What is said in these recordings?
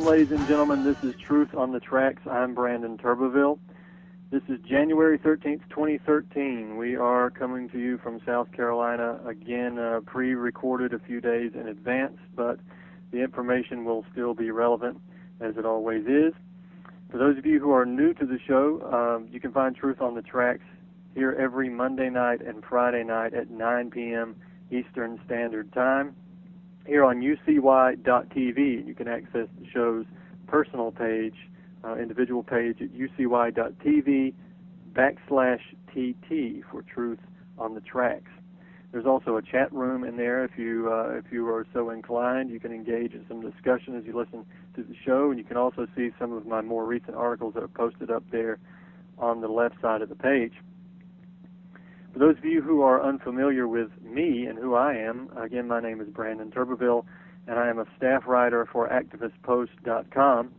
ladies and gentlemen. This is Truth on the Tracks. I'm Brandon Turbeville. This is January 13th, 2013. We are coming to you from South Carolina, again, pre-recorded a few days in advance, but the information will still be relevant, as it always is. For those of you who are new to the show, you can find Truth on the Tracks here every Monday night and Friday night at 9 p.m. Eastern Standard Time. Here on ucy.tv, you can access the show's personal page, individual page at ucy.tv/TT for Truth on the Tracks. There's also a chat room in there if you are so inclined. You can engage in some discussion as you listen to the show, and you can also see some of my more recent articles that are posted up there on the left side of the page. For those of you who are unfamiliar with me and who I am, again, my name is Brandon Turbeville, and I am a staff writer for activistpost.com.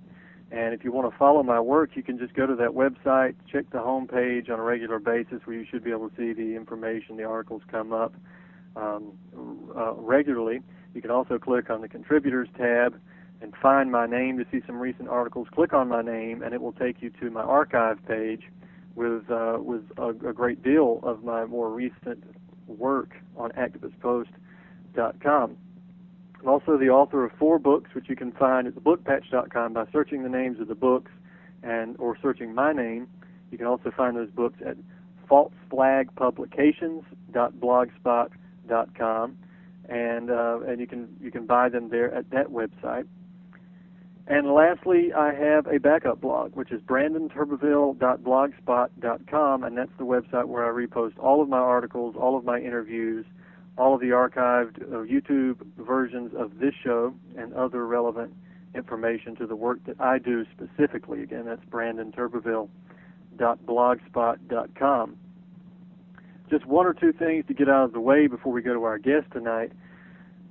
And if you want to follow my work, you can just go to that website, check the home page on a regular basis where you should be able to see the information, the articles come up regularly. You can also click on the Contributors tab and find my name to see some recent articles. Click on my name, and it will take you to my archive page with a great deal of my more recent work on activistpost.com. I'm also the author of 4 books, which you can find at thebookpatch.com by searching the names of the books or searching my name. You can also find those books at falseflagpublications.blogspot.com, and you can buy them there at that website. And lastly, I have a backup blog, which is brandonturbeville.blogspot.com, and that's the website where I repost all of my articles, all of my interviews, all of the archived YouTube versions of this show, and other relevant information to the work that I do specifically. Again, that's brandonturbeville.blogspot.com. Just one or two things to get out of the way before we go to our guest tonight.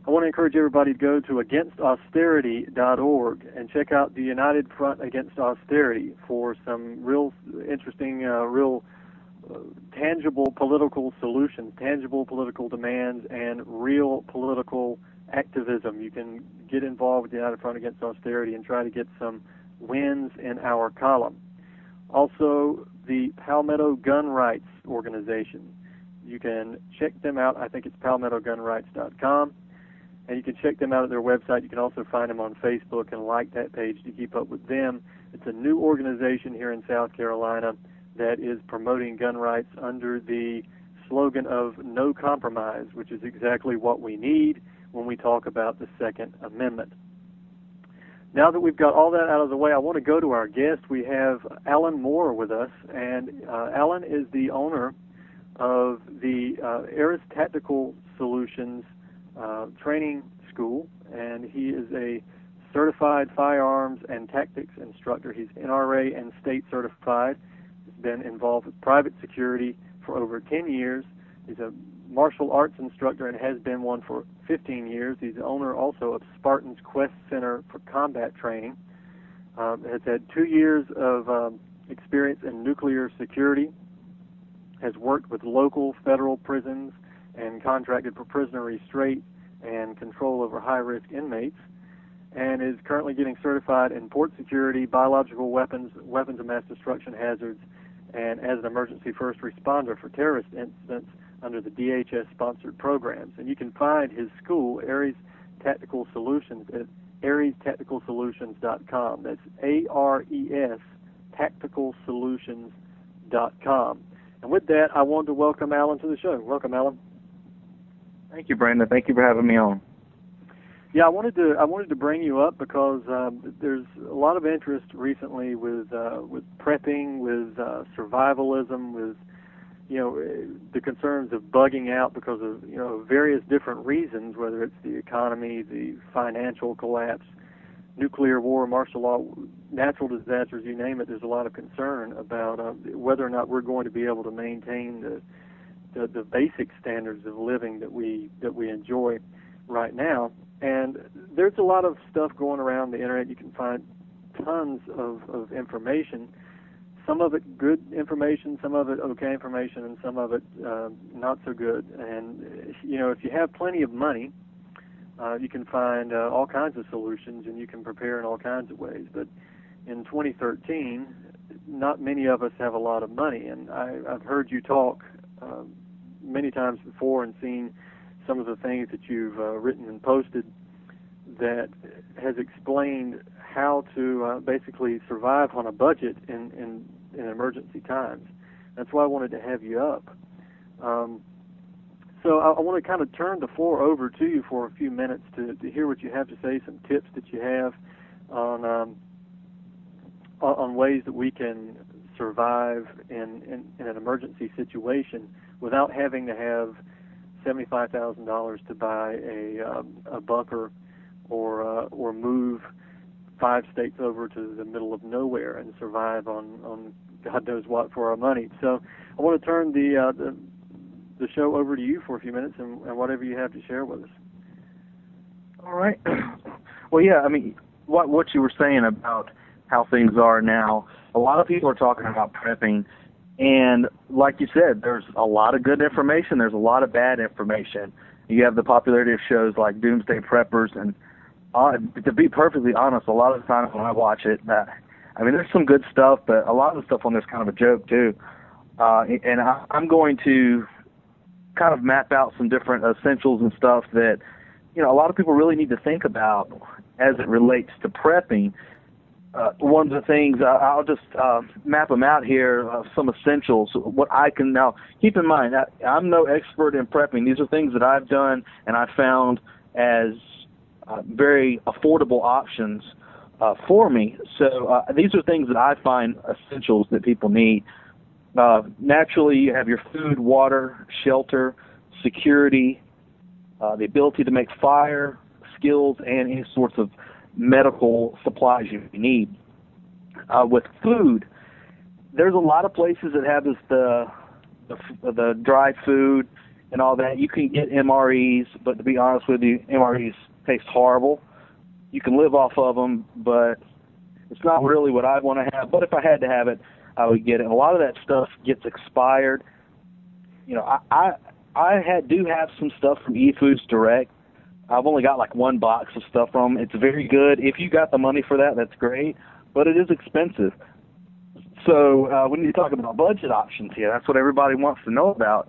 I want to encourage everybody to go to againstausterity.org and check out the United Front Against Austerity for some real interesting, tangible political solutions, tangible political demands, and real political activism. You can get involved with the United Front Against Austerity and try to get some wins in our column. Also, the Palmetto Gun Rights Organization. You can check them out. I think it's palmettogunrights.com. And you can check them out at their website. You can also find them on Facebook and like that page to keep up with them. It's a new organization here in South Carolina that is promoting gun rights under the slogan of no compromise, which is exactly what we need when we talk about the Second Amendment. Now that we've got all that out of the way, I want to go to our guest. We have Alan Moore with us, and Alan is the owner of the Ares Tactical Solutions training school, and he is a certified firearms and tactics instructor. He's NRA and state certified. He's been involved with private security for over 10 years. He's a martial arts instructor and has been one for 15 years. He's the owner also of Spartan's Quest Center for Combat Training. Has had 2 years of experience in nuclear security. Has worked with local federal prisons and contracted for prisoner restraint and control over high-risk inmates, and is currently getting certified in port security, biological weapons, weapons of mass destruction hazards, and as an emergency first responder for terrorist incidents under the DHS-sponsored programs. And you can find his school, Ares Tactical Solutions, at arestacticalsolutions.com. That's ARES tacticalsolutions.com. And with that, I want to welcome Alan to the show. Welcome, Alan. Thank you, Brandon. Thank you for having me on. Yeah, I wanted to bring you up because there's a lot of interest recently with prepping, with survivalism, with the concerns of bugging out because of various different reasons, whether it's the economy, the financial collapse, nuclear war, martial law, natural disasters, you name it. There's a lot of concern about whether or not we're going to be able to maintain the basic standards of living that we enjoy right now. And there's a lot of stuff going around the internet. You can find tons of information, some of it good information, some of it okay information, and some of it not so good. And if you have plenty of money, you can find all kinds of solutions, and you can prepare in all kinds of ways. But in 2013, not many of us have a lot of money, and I've heard you talk many times before and seen some of the things that you've written and posted that has explained how to basically survive on a budget in emergency times. That's why I wanted to have you up. So I want to kind of turn the floor over to you for a few minutes to hear what you have to say, some tips that you have on ways that we can survive in an emergency situation without having to have $75,000 to buy a bunker or move 5 states over to the middle of nowhere and survive on God knows what for our money. So I want to turn the show over to you for a few minutes and whatever you have to share with us. All right. Well, yeah, I mean, what you were saying about how things are now, a lot of people are talking about prepping, and like you said, there's a lot of good information, there's a lot of bad information. You have the popularity of shows like Doomsday Preppers, and to be perfectly honest, a lot of the times when I watch it, I mean, there's some good stuff, but a lot of the stuff on there's kind of a joke too. And I'm going to kind of map out some different essentials and stuff that, you know, a lot of people really need to think about as it relates to prepping. One of the things, I'll just map them out here, some essentials, what I can now, keep in mind, I'm no expert in prepping. These are things that I've done and I found as very affordable options for me. So these are things that I find essentials that people need. Naturally, you have your food, water, shelter, security, the ability to make fire, skills, and any sorts of medical supplies you need. With food, there's a lot of places that have the dry food and all that. You can get MREs, but to be honest with you, MREs taste horrible. You can live off of them, but it's not really what I want to have. But if I had to have it, I would get it. And a lot of that stuff gets expired. You know, I do have some stuff from eFoods Direct. I've only got like one box of stuff from them. It's very good. If you got the money for that, that's great, but it is expensive. So when you talk about budget options here, that's what everybody wants to know about.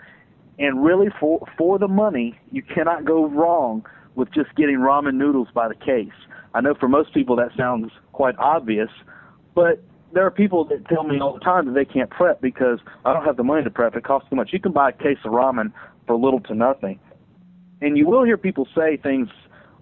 And really, for the money, you cannot go wrong with just getting ramen noodles by the case. I know for most people that sounds quite obvious, but there are people that tell me all the time that they can't prep because I don't have the money to prep. It costs too much. You can buy a case of ramen for little to nothing. And you will hear people say things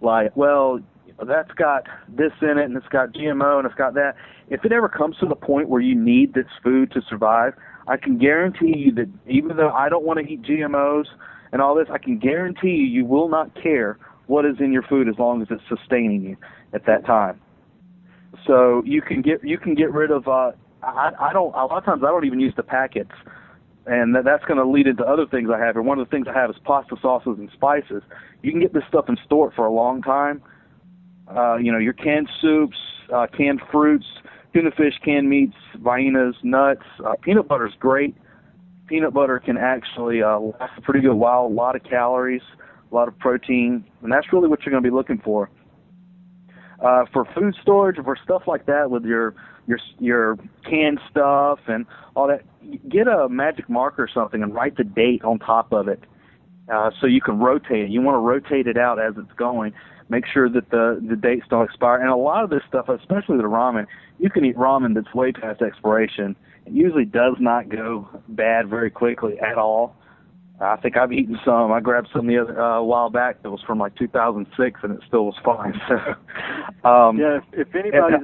like, well, that's got this in it, and it's got GMO, and it's got that. If it ever comes to the point where you need this food to survive, I can guarantee you that even though I don't want to eat GMOs and all this, I can guarantee you will not care what is in your food as long as it's sustaining you at that time. So you can get rid of. I don't. A lot of times I don't even use the packets, and that's going to lead into other things I have. And one of the things I have is pasta sauces and spices. You can get this stuff and store it for a long time. You know, your canned soups, canned fruits, tuna fish, canned meats, viennas, nuts. Peanut butter is great. Peanut butter can actually last a pretty good while. A lot of calories, a lot of protein, and that's really what you're going to be looking for. For food storage, for stuff like that, with your canned stuff and all that, get a magic marker or something and write the date on top of it, so you can rotate it. You want to rotate it out as it's going. Make sure that the dates don't expire. And a lot of this stuff, especially the ramen, you can eat ramen that's way past expiration. It usually does not go bad very quickly at all. I think I've eaten some. I grabbed some the other a while back that was from like 2006, and it still was fine. So, yeah, if anybody's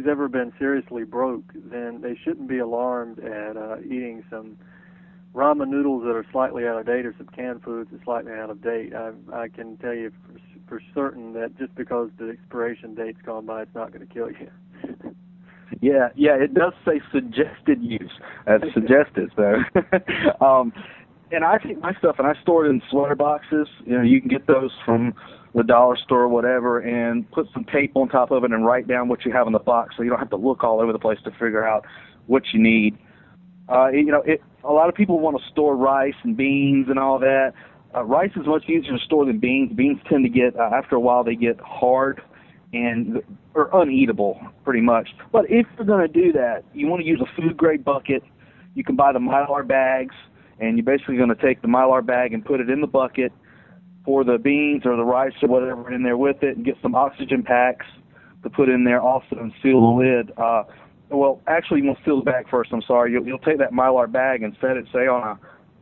ever been seriously broke, then they shouldn't be alarmed at eating some ramen noodles that are slightly out of date or some canned foods that's slightly out of date. I can tell you for certain that just because the expiration date's gone by, it's not going to kill you. Yeah, it does say suggested use. That's suggested, so. And I take my stuff and I store it in sweater boxes. You know, you can get those from the dollar store or whatever, and put some tape on top of it and write down what you have in the box, so you don't have to look all over the place to figure out what you need. You know, a lot of people want to store rice and beans and all that. Rice is much easier to store than beans. Beans tend to get, after a while, they get hard and or uneatable, pretty much. But if you're going to do that, you want to use a food-grade bucket. You can buy the Mylar bags, and you're basically going to take the Mylar bag and put it in the bucket, pour the beans or the rice or whatever in there with it, and get some oxygen packs to put in there also and seal the lid. Well, actually, you want to seal the bag first. I'm sorry. You'll take that Mylar bag and set it, say, on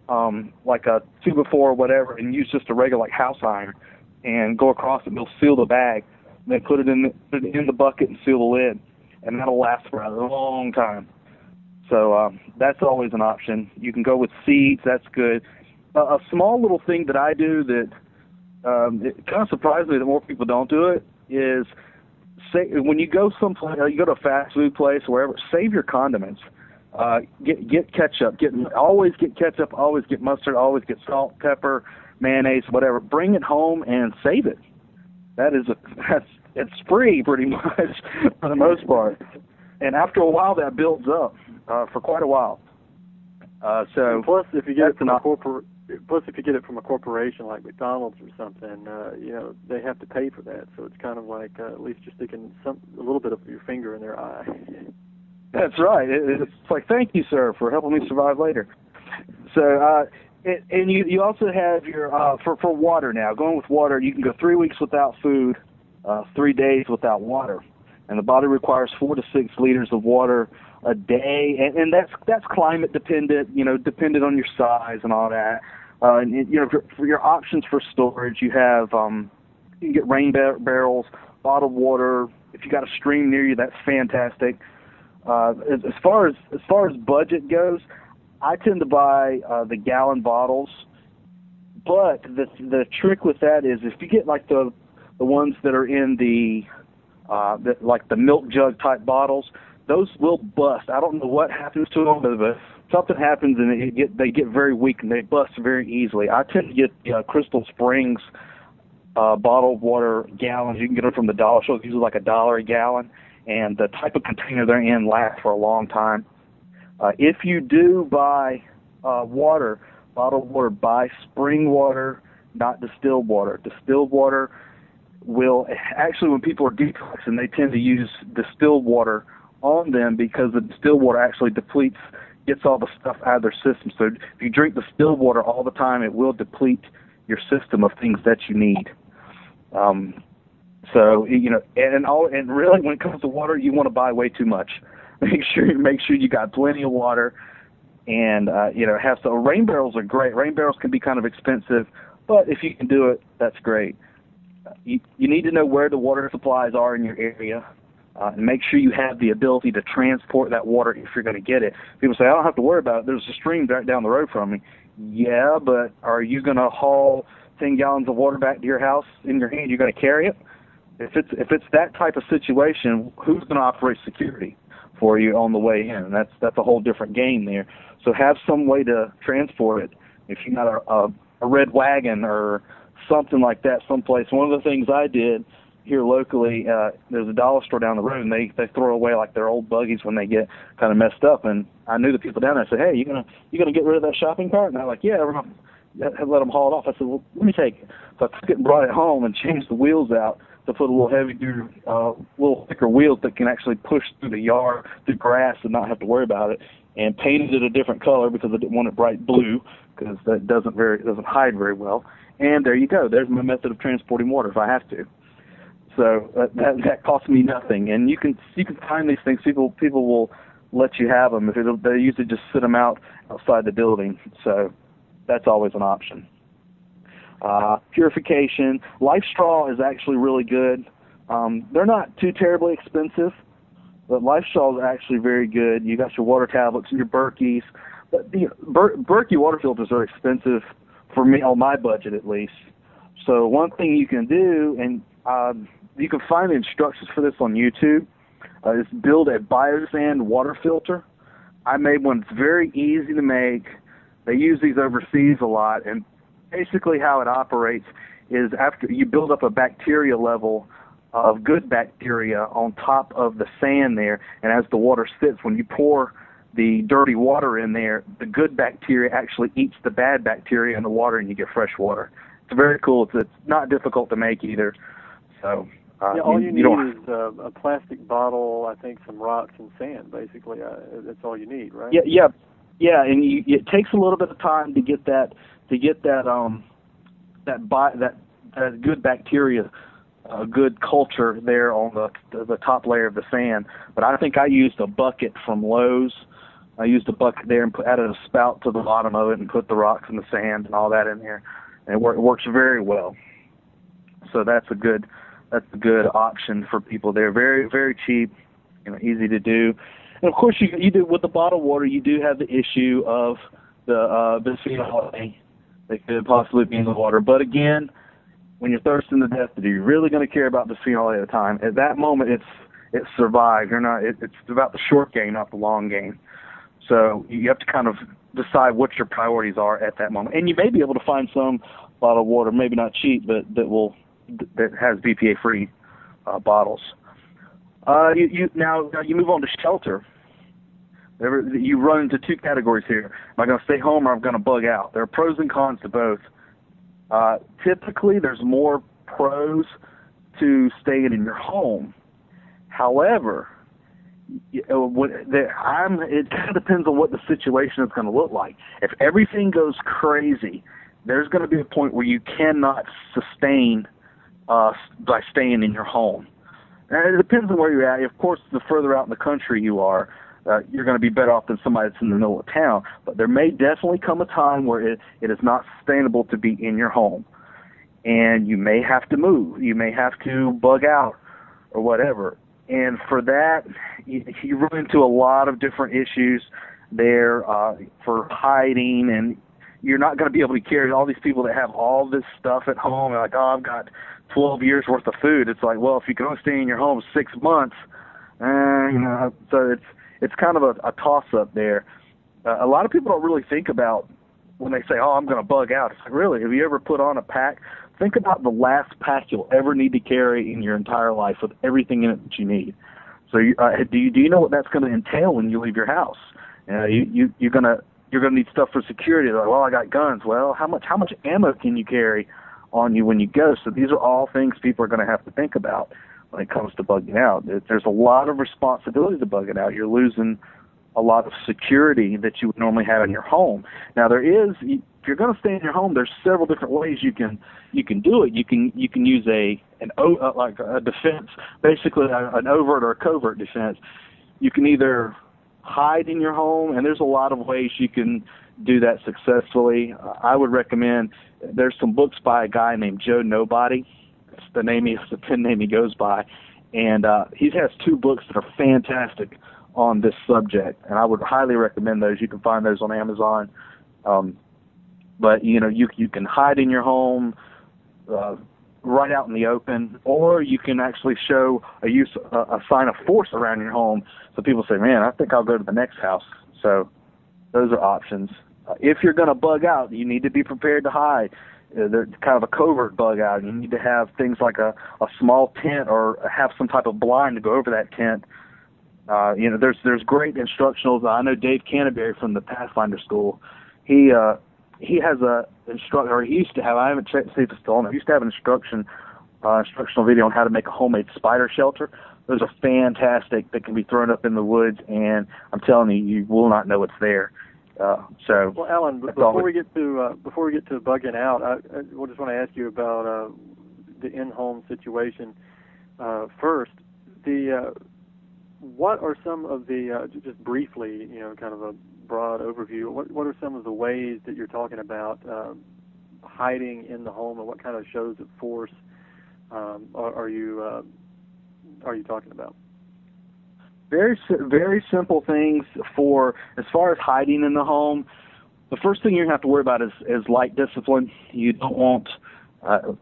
a like a 2x4 or whatever, and use just a regular like house iron, and go across it. And you'll seal the bag. And then put it in the bucket and seal the lid, and that'll last for a long time. So that's always an option. You can go with seeds. That's good. A small little thing that I do that it kind of surprises me that more people don't do it is, say, when you go someplace, you go to a fast food place or wherever, save your condiments. Get ketchup. Always get ketchup. Always get mustard. Always get salt, pepper, mayonnaise, whatever. Bring it home and save it. It's free pretty much for the most part. And after a while, that builds up for quite a while. So plus, if you get it from a corporation like McDonald's or something, they have to pay for that. So it's kind of like at least you're sticking a little bit of your finger in their eye. That's right. It's like, thank you, sir, for helping me survive later. So, and you also have your for water now. Going with water, you can go 3 weeks without food, 3 days without water, and the body requires 4 to 6 liters of water a day, and that's climate dependent. Dependent on your size and all that. For your options for storage, you have you can get rain barrels, bottled water. If you got a stream near you, that's fantastic. As far as budget goes, I tend to buy the gallon bottles, but the trick with that is if you get like the ones that are in like the milk jug type bottles, those will bust. I don't know what happens to them, but something happens and they get very weak and they bust very easily. I tend to get Crystal Springs bottled water gallons. You can get them from the dollar store. It's usually like $1 a gallon, and the type of container they're in lasts for a long time. If you do buy bottled water, buy spring water, not distilled water. Distilled water will actually, when people are detoxing, they tend to use distilled water on them because the distilled water actually gets all the stuff out of their system. So if you drink distilled water all the time, it will deplete your system of things that you need. So and really, when it comes to water, you want to buy way too much. Make sure you got plenty of water, and have some. Rain barrels are great. Rain barrels can be kind of expensive, but if you can do it, that's great. You need to know where the water supplies are in your area, and make sure you have the ability to transport that water if you're going to get it. People say, I don't have to worry about it. There's a stream right down the road from me. Yeah, but are you going to haul 10 gallons of water back to your house in your hand? You're going to carry it? If it's that type of situation, who's going to operate security for you on the way in? That's a whole different game there. So have some way to transport it. If you got a red wagon or something like that someplace. One of the things I did here locally, there's a dollar store down the road, and they throw away like their old buggies when they get kind of messed up. And I knew the people down there. I said, hey, you gonna get rid of that shopping cart? And they're like, yeah, we're gonna let them haul it off. I said, well, let me take it. So I took it and brought it home and changed the wheels out to put a little heavier, little thicker wheels that can actually push through the yard, through grass, and not have to worry about it. And painted it a different color because I didn't want it bright blue, because that doesn't hide very well. And there you go. There's my method of transporting water if I have to. So that costs me nothing. And you can find these things. People will let you have them. They usually just sit them outside the building. So that's always an option. Purification. Life straw is actually really good. They're not too terribly expensive, but Life straw is actually very good. You got your water tablets and your Berkeys. But the Berkey water filters are expensive for me, on my budget at least. So one thing you can do, and you can find the instructions for this on YouTube, is build a biosand water filter. I made one. It's very easy to make. They use these overseas a lot, and basically how it operates is after you build up a bacteria level of good bacteria on top of the sand there, and as the water sits, when you pour the dirty water in there, the good bacteria actually eats the bad bacteria in the water, and you get fresh water. It's very cool. It's not difficult to make either. So all you need is a plastic bottle, I think some rocks and sand, basically. That's all you need, right? Yeah, and it takes a little bit of time to get that good bacteria, good culture there on the top layer of the sand. But I think I used a bucket from Lowe's. I used a bucket there and added a spout to the bottom of it and put the rocks and the sand and all that in there, and it works very well. So that's a good option for people there. Very, very cheap, easy to do. And of course, you do with the bottled water. You do have the issue of the bisphenol A that could possibly be in the water. But again, when you're thirsting to death, are you really going to care about bisphenol A at the time? At that moment, it's survived. It's about the short game, not the long game. So you have to kind of decide what your priorities are at that moment. And you may be able to find some bottled water, maybe not cheap, but that has BPA-free bottles. You move on to shelter. You run into two categories here. Am I going to stay home or am I going to bug out? There are pros and cons to both. Typically, there's more pros to staying in your home. However, it kind of depends on what the situation is going to look like. If everything goes crazy, there's going to be a point where you cannot sustain by staying in your home. And it depends on where you're at. Of course, the further out in the country you are, you're going to be better off than somebody that's in the middle of town. But there may definitely come a time where it is not sustainable to be in your home. And you may have to move. You may have to bug out or whatever. And for that, you run into a lot of different issues there for hiding, and you're not going to be able to carry all these people that have all this stuff at home. They're like, I've got 12 years worth of food. It's like, well, if you can only stay in your home 6 months, so it's kind of a toss-up there. A lot of people don't really think about when they say, I'm going to bug out. It's like, really, have you ever put on a pack? Think about the last pack you'll ever need to carry in your entire life with everything in it that you need. So do you know what that's going to entail when you leave your house? You're going to need stuff for security. They're like, well, I got guns. Well, how much ammo can you carry on you when you go? So these are all things people are going to have to think about when it comes to bugging out. There's a lot of responsibility to bugging out. You're losing a lot of security that you would normally have in your home. Now if you're going to stay in your home, there's several different ways you can do it. You can use like a defense, basically an overt or a covert defense. You can either hide in your home, and there's a lot of ways you can do that successfully. I would recommend, there's some books by a guy named Joe Nobody. It's the pen name he goes by, and he has 2 books that are fantastic on this subject, and I would highly recommend those. You can find those on Amazon. But you can hide in your home, right out in the open, or you can actually show a sign of force around your home, so people say, man, I think I'll go to the next house. So those are options. If you're going to bug out, you need to be prepared to hide. They're kind of a covert bug out. You need to have things like a small tent, or have some type of blind to go over that tent. There's great instructionals. I know Dave Canterbury from the Pathfinder School. He has a instructor, or he used to have. I haven't checked to see if it's still on. He used to have an instructional video on how to make a homemade spider shelter. Those are fantastic. That can be thrown up in the woods, and I'm telling you, you will not know it's there. Well, Alan, before we get to bugging out, I just want to ask you about the in-home situation first. What are some of the just briefly, kind of a broad overview? What are some of the ways that you're talking about hiding in the home, and what kind of shows of force are you talking about? Very, very simple things as far as hiding in the home. The first thing you have to worry about is light discipline. You don't want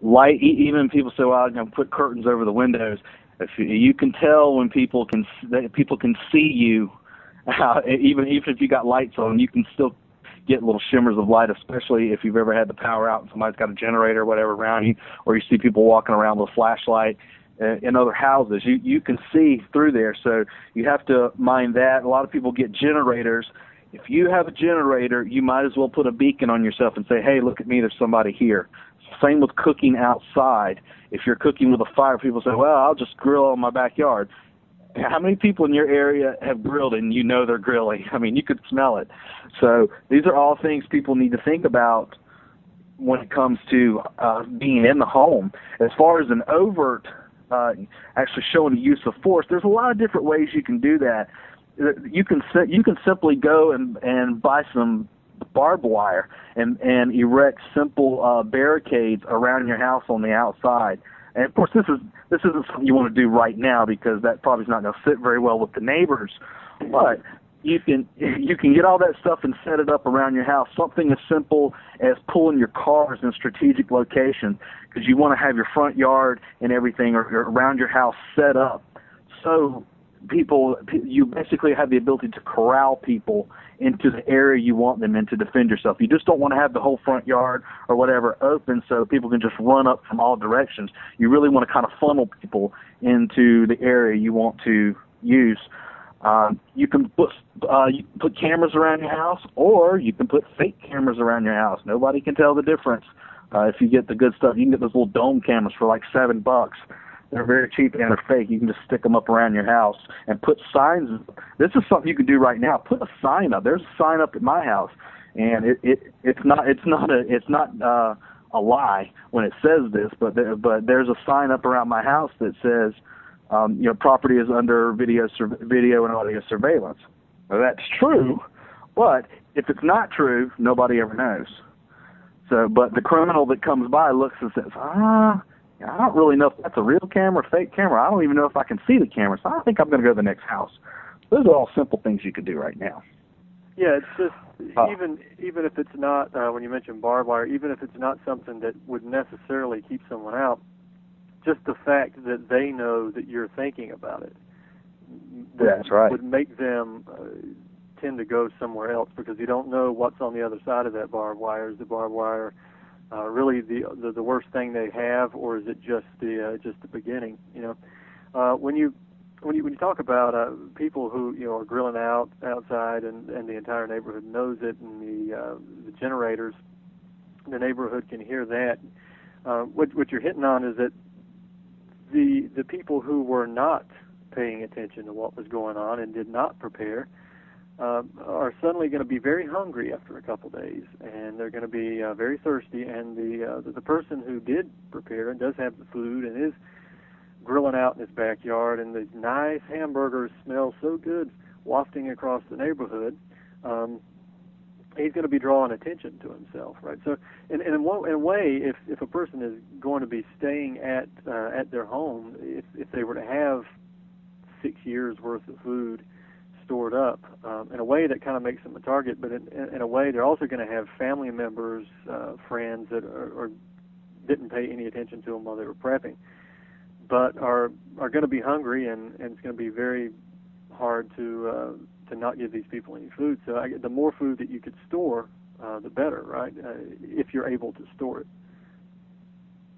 light. Even people say, well, put curtains over the windows. If you can tell when people can see you, even if you got lights on, you can still get little shimmers of light, especially if you've ever had the power out and somebody's got a generator or whatever around you, or you see people walking around with a flashlight. in other houses. You can see through there, so you have to mind that. A lot of people get generators. If you have a generator, you might as well put a beacon on yourself and say, hey, look at me, there's somebody here. Same with cooking outside. If you're cooking with a fire, people say, well, I'll just grill in my backyard. How many people in your area have grilled and you know they're grilling? I mean, you could smell it. So these are all things people need to think about when it comes to being in the home. As far as an overt, actually showing the use of force, there's a lot of different ways you can do that. You can simply go and buy some barbed wire and erect simple barricades around your house on the outside. And of course, this isn't something you want to do right now because that probably is not going to sit very well with the neighbors. But you can get all that stuff and set it up around your house. Something as simple as pulling your cars in strategic locations, because you want to have your front yard and everything or around your house set up so you basically have the ability to corral people into the area you want them in to defend yourself. You just don't want to have the whole front yard or whatever open so people can just run up from all directions. You really want to kind of funnel people into the area you want to use. You can put cameras around your house, or you can put fake cameras around your house. Nobody can tell the difference. If you get the good stuff, you can get those little dome cameras for like $7. They're very cheap and they're fake. You can just stick them up around your house and put signs. This is something you can do right now. Put a sign up. There's a sign up at my house, and it's not a lie when it says this, but there's a sign up around my house that says, property is under video and audio surveillance. Now, that's true, but if it's not true, nobody ever knows. So, but the criminal that comes by looks and says, I don't really know if that's a real camera or fake camera. I don't even know if I can see the camera, so I think I'm going to go to the next house. Those are all simple things you could do right now. Yeah, it's just even if it's not, when you mentioned barbed wire, even if it's not something that would necessarily keep someone out, just the fact that they know that you're thinking about it That's right. would make them tend to go somewhere else, because you don't know what's on the other side of that barbed wire. Is the barbed wire really the worst thing they have, or is it just the beginning? When you talk about people who are grilling outside and the entire neighborhood knows it, and the generators, the neighborhood can hear that. What you're hitting on is that the people who were not paying attention to what was going on and did not prepare are suddenly going to be very hungry after a couple days, and they're going to be very thirsty. And the person who did prepare and does have the food and is grilling out in his backyard, and these nice hamburgers smell so good wafting across the neighborhood, he's going to be drawing attention to himself, right? So, in a way, if a person is going to be staying at their home, if they were to have 6 years worth of food stored up, in a way that kind of makes them a target, but in a way they're also going to have family members, friends that didn't pay any attention to them while they were prepping, but are going to be hungry, and it's going to be very hard to not give these people any food. So the more food that you could store, the better, right? If you're able to store it.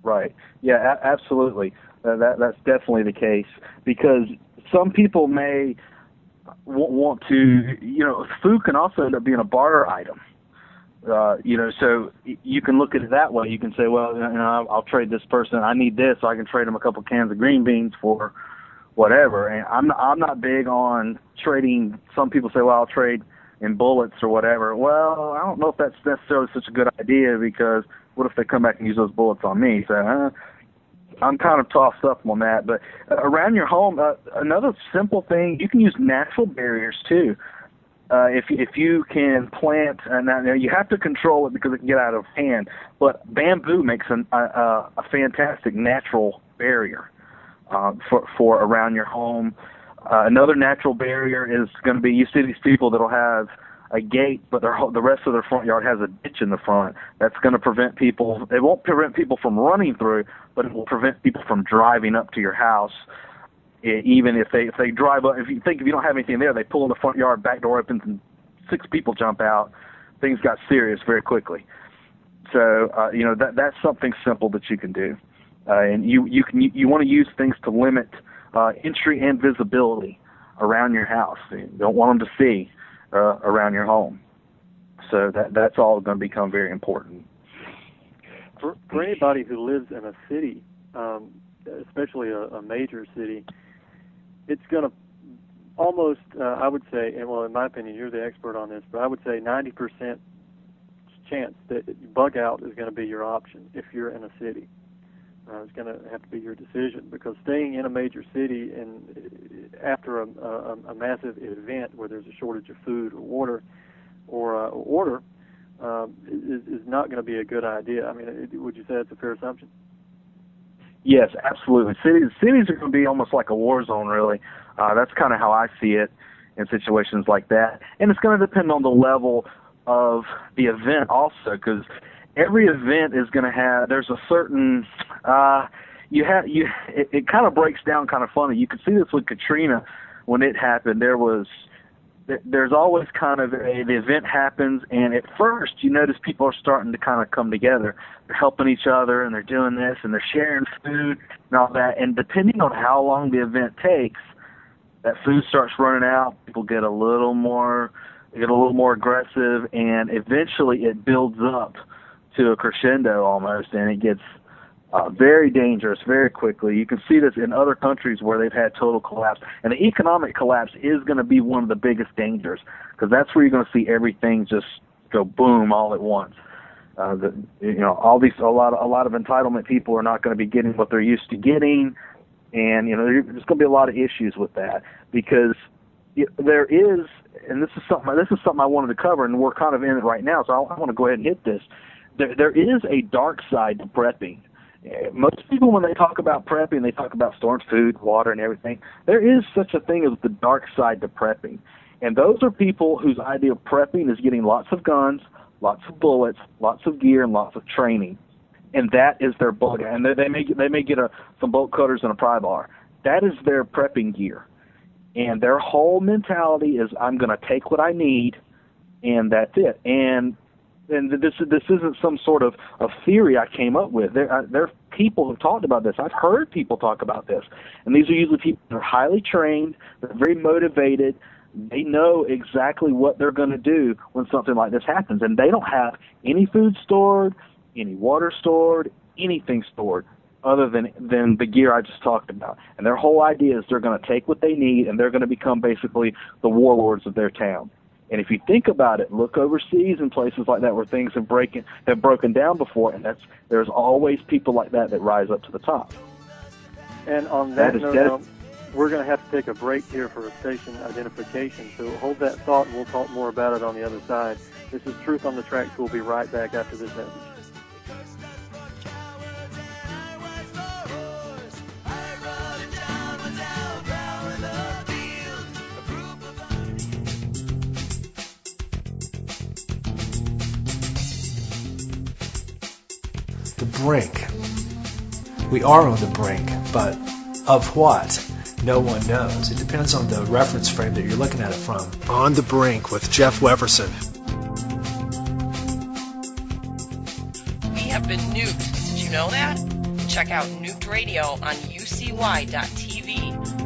Right. Yeah, absolutely. That's definitely the case, because some people may want to, food can also end up being a barter item. So you can look at it that way. You can say, well, I'll trade this person. I need this, so I can trade them a couple cans of green beans for whatever. And I'm not big on trading. Some people say, well, I'll trade in bullets or whatever. Well, I don't know if that's necessarily such a good idea, because what if they come back and use those bullets on me? So I'm kind of tossed up on that. But around your home, another simple thing, you can use natural barriers too. If you can plant, now you have to control it because it can get out of hand, but bamboo makes a fantastic natural barrier for around your home. Another natural barrier is going to be, you see these people that'll have a gate, but the rest of their front yard has a ditch in the front. That's going to prevent people, it won't prevent people from running through, but it will prevent people from driving up to your house. Even if they drive up, if you don't have anything there, they pull in the front yard, back door opens, and 6 people jump out. Things got serious very quickly. So, that's something simple that you can do. and you want to use things to limit entry and visibility around your house. You don't want them to see around your home. So that's all going to become very important. For anybody who lives in a city, especially a major city, it's going to almost, I would say, and well, in my opinion, you're the expert on this, but I would say 90% chance that bug out is going to be your option if you're in a city. It's going to have to be your decision, because staying in a major city and after a massive event where there's a shortage of food or water or order is not going to be a good idea. I mean, would you say that's a fair assumption? Yes, absolutely. Cities are going to be almost like a war zone, really. That's kind of how I see it in situations like that. And it's going to depend on the level of the event also, because every event is going to have, there's a certain, it kind of breaks down kind of funny. You could see this with Katrina when it happened. There's always kind of the event happens, and at first you notice people are starting to kind of come together. They're helping each other, and they're doing this, and they're sharing food and all that. And depending on how long the event takes, that food starts running out. People get a little more aggressive, and eventually it builds up to a crescendo almost, and it gets very dangerous very quickly. You can see this in other countries where they've had total collapse. And the economic collapse is going to be one of the biggest dangers, because that's where you're going to see everything just go boom all at once. A lot of entitlement people are not going to be getting what they're used to getting, and there's going to be a lot of issues with that, because there is, and this is something I wanted to cover, and we're kind of in it right now, so I want to go ahead and hit this. There is a dark side to prepping. Most people, when they talk about prepping, they talk about storing food, water, and everything. There is such a thing as the dark side to prepping. And those are people whose idea of prepping is getting lots of guns, lots of bullets, lots of gear, and lots of training. And that is their bug. And they may get some bolt cutters and a pry bar. That is their prepping gear. And their whole mentality is, I'm going to take what I need, and that's it. And this isn't some sort of theory I came up with. There are people who've talked about this. I've heard people talk about this. And these are usually people that are highly trained, they're very motivated, they know exactly what they're going to do when something like this happens. And they don't have any food stored, any water stored, anything stored other than the gear I just talked about. And their whole idea is they're going to take what they need, and they're going to become basically the warlords of their town. And if you think about it, look overseas in places like that where things have broken down before, and there's always people like that rise up to the top. And on that note, we're going to have to take a break here for a station identification, so hold that thought, and we'll talk more about it on the other side. This is Truth on the Tracks. We'll be right back after this message. The brink. We are on the brink, but of what? No one knows. It depends on the reference frame that you're looking at it from. On the Brink with Jeff Weverson. We have been nuked. Did you know that? Check out Nuked Radio on UCY.tv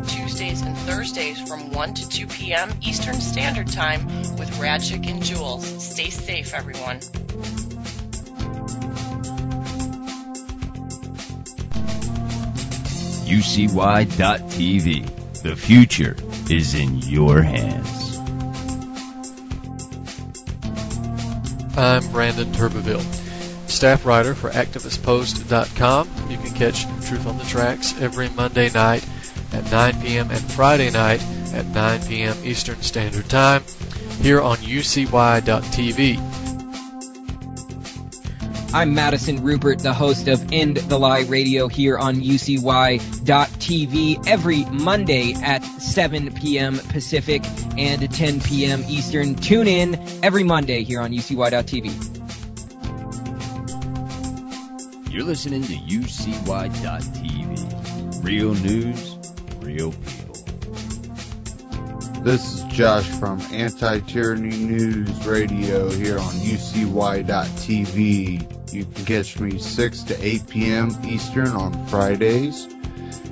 Tuesdays and Thursdays from 1 to 2 p.m. Eastern Standard Time with Radchick and Jules. Stay safe, everyone. UCY.tv. The future is in your hands. I'm Brandon Turbeville, staff writer for ActivistPost.com. You can catch Truth on the Tracks every Monday night at 9 p.m. and Friday night at 9 p.m. Eastern Standard Time here on UCY.tv. I'm Madison Rupert, the host of End the Lie Radio here on UCY.tv every Monday at 7 p.m. Pacific and 10 p.m. Eastern. Tune in every Monday here on UCY.tv. You're listening to UCY.tv. Real news, real people. This is Josh from Anti-Tyranny News Radio here on UCY.tv. You can catch me 6 to 8 p.m. Eastern on Fridays,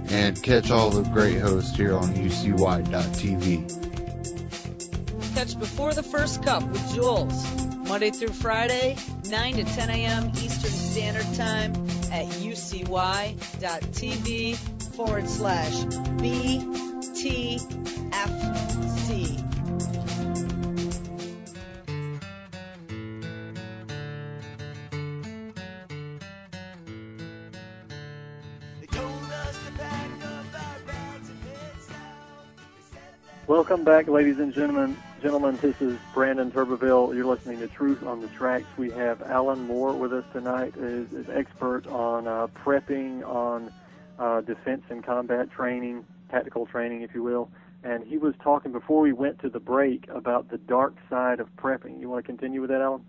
and catch all the great hosts here on UCY.tv. Catch Before the First Cup with Jules, Monday through Friday, 9 to 10 a.m. Eastern Standard Time at UCY.tv/BTFC. Welcome back, ladies and gentlemen. This is Brandon Turbeville. You're listening to Truth on the Tracks. We have Alan Moore with us tonight, is expert on prepping, on defense and combat training, tactical training, if you will. And he was talking before we went to the break about the dark side of prepping. You want to continue with that, Alan?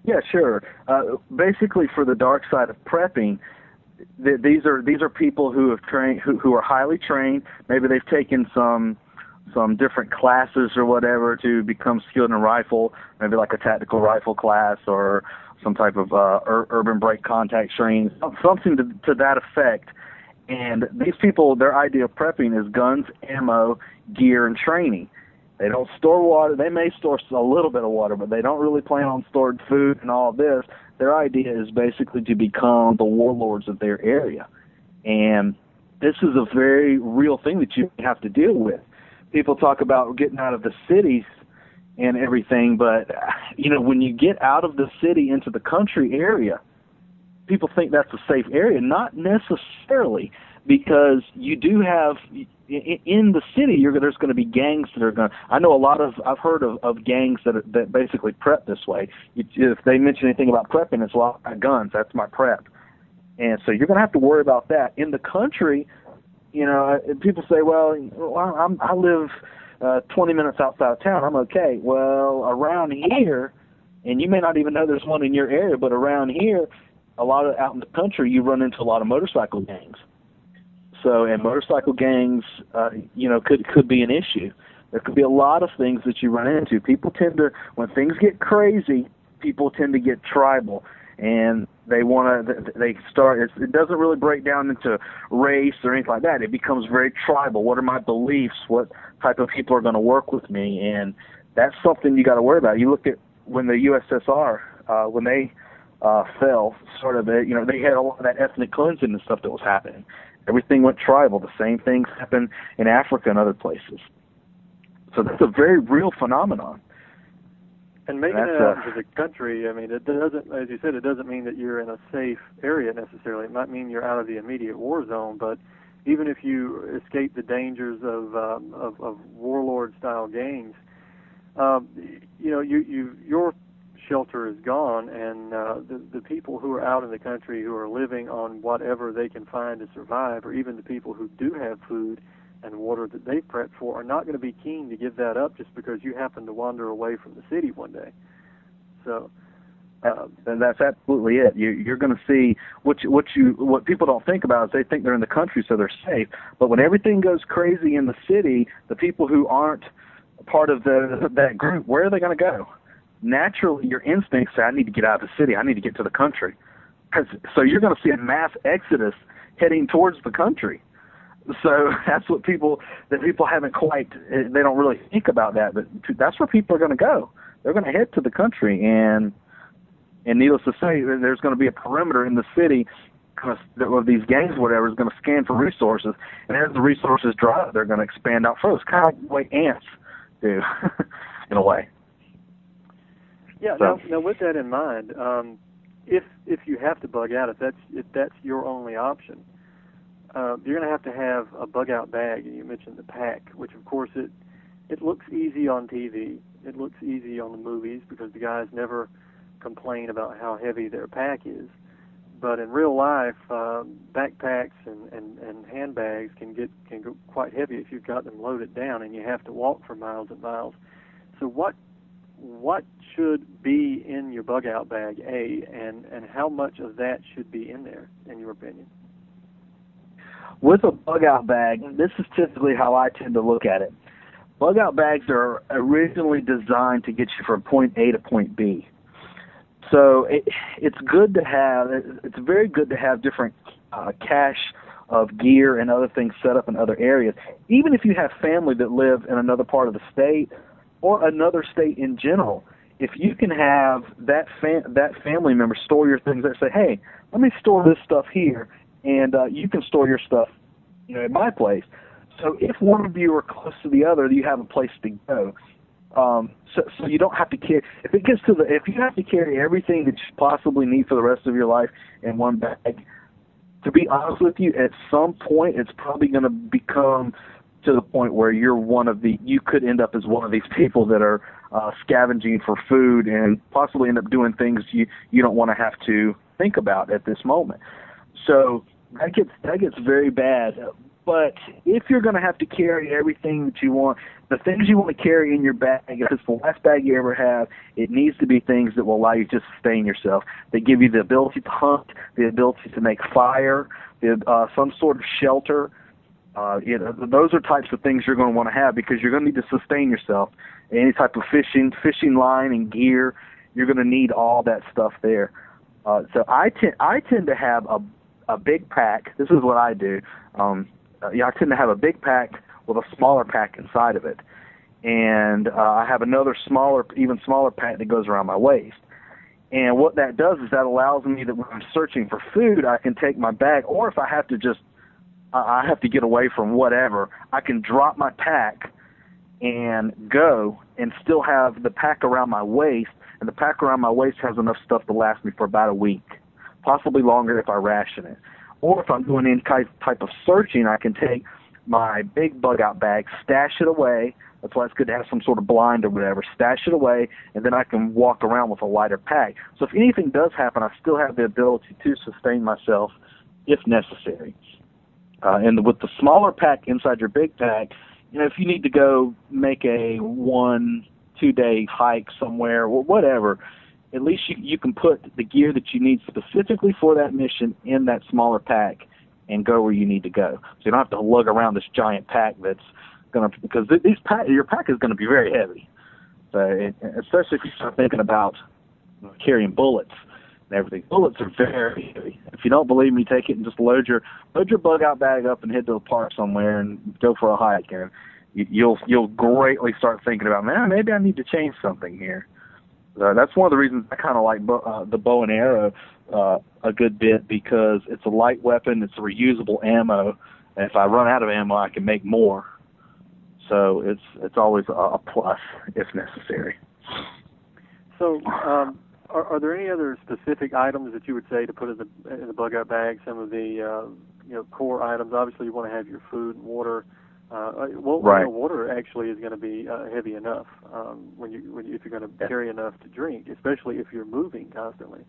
Yeah, sure. Basically, for the dark side of prepping, these are people who have trained, who are highly trained. Maybe they've taken some different classes or whatever to become skilled in a rifle, maybe like a tactical rifle class or some type of urban break contact training, something to that effect. And these people, their idea of prepping is guns, ammo, gear, and training. They don't store water. They may store a little bit of water, but they don't really plan on storing food and all this. Their idea is basically to become the warlords of their area. And this is a very real thing that you have to deal with. People talk about getting out of the cities and everything, but, when you get out of the city into the country area, people think that's a safe area. Not necessarily, because you do have, in the city, there's going to be gangs that are going to, I've heard of gangs that basically prep this way. If they mention anything about prepping, it's, well, I got guns, that's my prep. And so you're going to have to worry about that. In the country, people say, well, I live 20 minutes outside of town, I'm okay. Well, around here, and you may not even know there's one in your area, but around here, out in the country, you run into a lot of motorcycle gangs. So, and motorcycle gangs, could be an issue. There could be a lot of things that you run into. People tend to, when things get crazy, people tend to get tribal, and they start. It doesn't really break down into race or anything like that. It becomes very tribal. What are my beliefs? What type of people are going to work with me? And that's something you got to worry about. You look at when the USSR, when they fell, sort of, they had a lot of that ethnic cleansing and stuff that was happening. Everything went tribal. The same things happen in Africa and other places. So that's a very real phenomenon. And making it out into the country, it doesn't, as you said, it doesn't mean that you're in a safe area necessarily. It might mean you're out of the immediate war zone, but even if you escape the dangers of warlord-style gangs, your shelter is gone, and the people who are out in the country who are living on whatever they can find to survive, or even the people who do have food and water that they prep for, are not going to be keen to give that up just because you happen to wander away from the city one day. So, and that's absolutely it. You're going to see what people don't think about is they think they're in the country, so they're safe. But when everything goes crazy in the city, the people who aren't part of that group, where are they going to go? Naturally, your instincts say, I need to get out of the city. I need to get to the country. So you're going to see a mass exodus heading towards the country. So that's what people haven't quite, they don't really think about that, but that's where people are going to go. They're going to head to the country, and needless to say, there's going to be a perimeter in the city of these gangs or whatever is going to scan for resources, and as the resources dry up, they're going to expand out further. It's kind of like the way ants do, in a way. Yeah, So. now with that in mind, if you have to bug out, if that's your only option, you're going to have a bug-out bag. And you mentioned the pack, which, of course, it looks easy on TV. It looks easy on the movies because the guys never complain about how heavy their pack is. But in real life, backpacks and handbags can go quite heavy if you've got them loaded down and you have to walk for miles and miles. So what should be in your bug-out bag, and how much of that should be in there, in your opinion? With a bug-out bag, this is typically how I tend to look at it. Bug-out bags are originally designed to get you from point A to point B. So it's good to have. It's very good to have different cache of gear and other things set up in other areas. Even if you have family that live in another part of the state or another state in general, if you can have that family member store your things there, say, hey, let me store this stuff here, and you can store your stuff, at my place. So if one of you are close to the other, you have a place to go. So you don't have to carry. If you have to carry everything that you possibly need for the rest of your life in one bag, to be honest with you, at some point it's probably going to become to the point where you could end up as one of these people that are scavenging for food and possibly end up doing things you don't want to have to think about at this moment. So that gets very bad. But if you're going to have to carry everything that you want, the things you want to carry in your bag, if it's the last bag you ever have, it needs to be things that will allow you to sustain yourself. They give you the ability to hunt, the ability to make fire, some sort of shelter. Those are types of things you're going to want to have because you're going to need to sustain yourself. Any type of fishing line and gear, you're going to need all that stuff there. So I tend to have a big pack. This is what I do. I tend to have a big pack with a smaller pack inside of it. And I have another even smaller pack that goes around my waist. And what that does is that allows me that when I'm searching for food, I can take my bag, or if I have to I have to get away from whatever, I can drop my pack and go and still have the pack around my waist, and the pack around my waist has enough stuff to last me for about a week, possibly longer if I ration it. Or if I'm doing any type of searching, I can take my big bug-out bag, stash it away. That's why it's good to have some sort of blind or whatever. Stash it away, and then I can walk around with a lighter pack. So if anything does happen, I still have the ability to sustain myself if necessary. And with the smaller pack inside your big pack, if you need to go make a 1-2 day hike somewhere or whatever, at least you can put the gear that you need specifically for that mission in that smaller pack and go where you need to go. So you don't have to lug around this giant pack because your pack is going to be very heavy. So especially if you start thinking about carrying bullets and everything. Bullets are very heavy. If you don't believe me, take it and just load your bug-out bag up and head to a park somewhere and go for a hike. And you'll greatly start thinking about, man, maybe I need to change something here. That's one of the reasons I kind of like the bow and arrow a good bit, because it's a light weapon, it's a reusable ammo, and if I run out of ammo, I can make more. So it's always a plus if necessary. So, are there any other specific items that you would say to put in the bug-out bag? Some of the core items. Obviously, you want to have your food and water. Right. Water actually is going to be heavy enough if you're going to carry enough to drink, especially if you're moving constantly.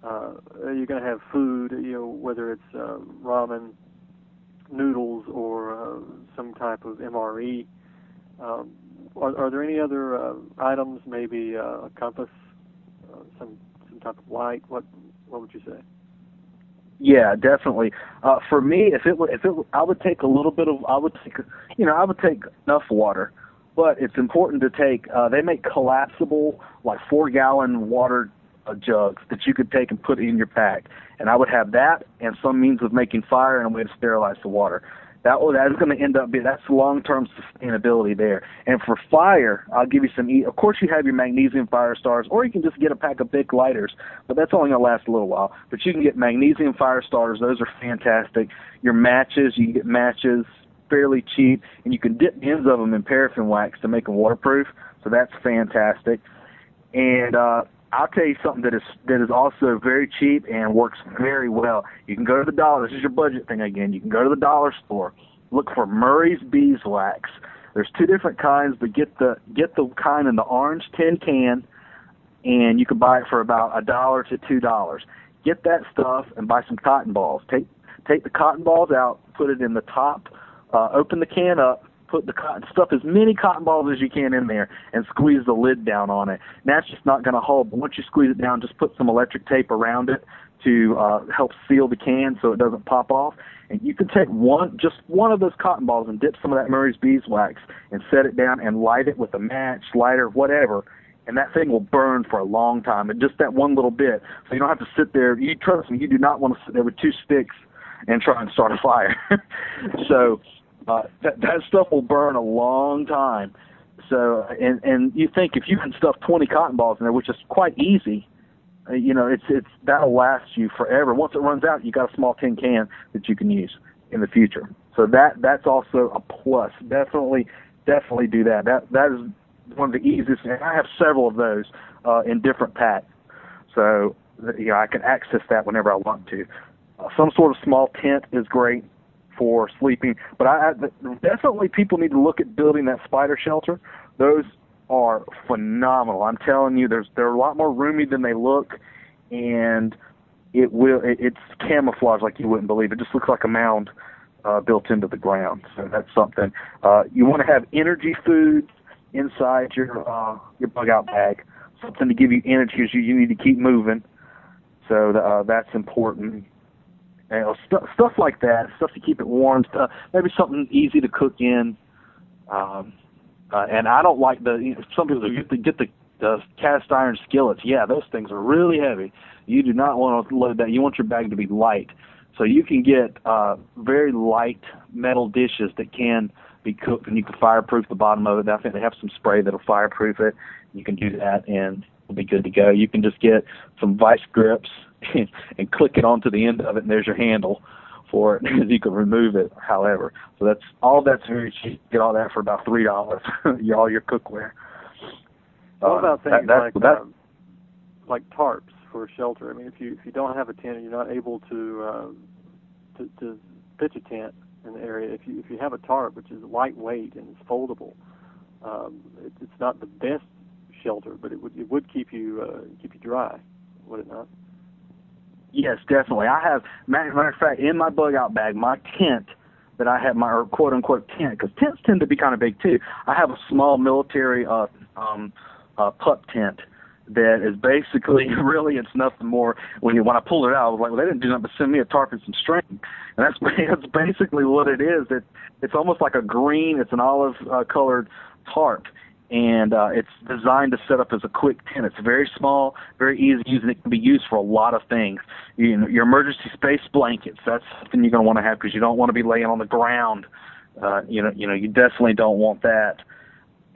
You're going to have food, whether it's ramen, noodles, or some type of MRE. Are there any other items? Maybe a compass, some type of light. What would you say? Yeah, definitely. For me, I would take enough water, but it's important to take. They make collapsible, like 4-gallon water jugs that you could take and put in your pack, and I would have that and some means of making fire and a way to sterilize the water. That is going to end up being, that's long-term sustainability there. And for fire, I'll give you some. Of course, you have your magnesium fire starters, or you can just get a pack of big lighters, but that's only going to last a little while. But you can get magnesium fire starters; those are fantastic. Your matches, you can get matches fairly cheap, and you can dip the ends of them in paraffin wax to make them waterproof. So that's fantastic. And I'll tell you something that is also very cheap and works very well. You can go to the dollar. This is your budget thing again. You can go to the dollar store. Look for Murray's Beeswax. There's 2 different kinds, but get the kind in the orange tin can, and you can buy it for about $1 to $2. Get that stuff and buy some cotton balls. Take the cotton balls out, put it in the top, open the can up, put the cotton stuff, as many cotton balls as you can in there, and squeeze the lid down on it. And that's just not going to hold. But once you squeeze it down, just put some electric tape around it to help seal the can so it doesn't pop off. And you can take just one of those cotton balls and dip some of that Murray's Beeswax and set it down and light it with a match, lighter, whatever, and that thing will burn for a long time, and just that one little bit. So you don't have to sit there. You trust me, you do not want to sit there with 2 sticks and try and start a fire. So that stuff will burn a long time. So and you think if you can stuff 20 cotton balls in there, which is quite easy, it's that'll last you forever. Once it runs out, you got a small tin can that you can use in the future. So that's also a plus. Definitely do that. That is one of the easiest. And I have several of those in different packs, so I can access that whenever I want to. Some sort of small tent is great for sleeping, but definitely people need to look at building that spider shelter. Those are phenomenal. I'm telling you, they're a lot more roomy than they look, and it's camouflage like you wouldn't believe. It just looks like a mound built into the ground. So that's something. You want to have energy foods inside your bug out bag, something to give you energy as you need to keep moving. So that's important. Stuff like that, stuff to keep it warm. Maybe something easy to cook in. And I don't like some people get the cast iron skillets. Yeah, those things are really heavy. You do not want to load that. You want your bag to be light. So you can get very light metal dishes that can be cooked, and you can fireproof the bottom of it. I think they have some spray that'll fireproof it. You can do that, and it'll be good to go. You can just get some vice grips and click it onto the end of it, and there's your handle for it. You can remove it, however. So that's very cheap. Get all that for about $3. All your cookware. What about things like tarps for shelter? I mean, if you don't have a tent and you're not able to pitch a tent in the area, if you have a tarp which is lightweight and it's foldable, it's not the best shelter, but it would keep you dry, would it not? Yes, definitely. I have, matter of fact, in my bug out bag, my tent that I have, or quote unquote tent, because tents tend to be kind of big too. I have a small military pup tent that is basically, really, it's nothing more. When I pulled it out, I was like, well, they didn't do nothing but send me a tarp and some string. And that's basically what it is. It's almost like a green, it's an olive colored tarp. And it's designed to set up as a quick tent. It's very small, very easy to use, and it can be used for a lot of things. Your emergency space blankets, that's something you're going to want to have because you don't want to be laying on the ground. You definitely don't want that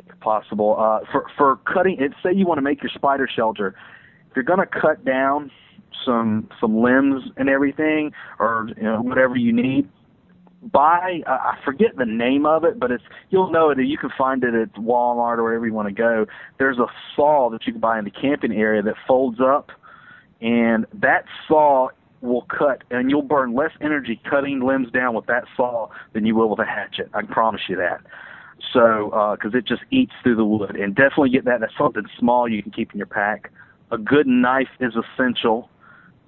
if possible. For cutting, say you want to make your spider shelter, if you're going to cut down some limbs and everything, or whatever you need, I forget the name of it, but you'll know it. You can find it at Walmart or wherever you want to go. There's a saw that you can buy in the camping area that folds up, and that saw will cut, and you'll burn less energy cutting limbs down with that saw than you will with a hatchet. I can promise you that. So, because it just eats through the wood, and definitely get that. That's something small you can keep in your pack. A good knife is essential,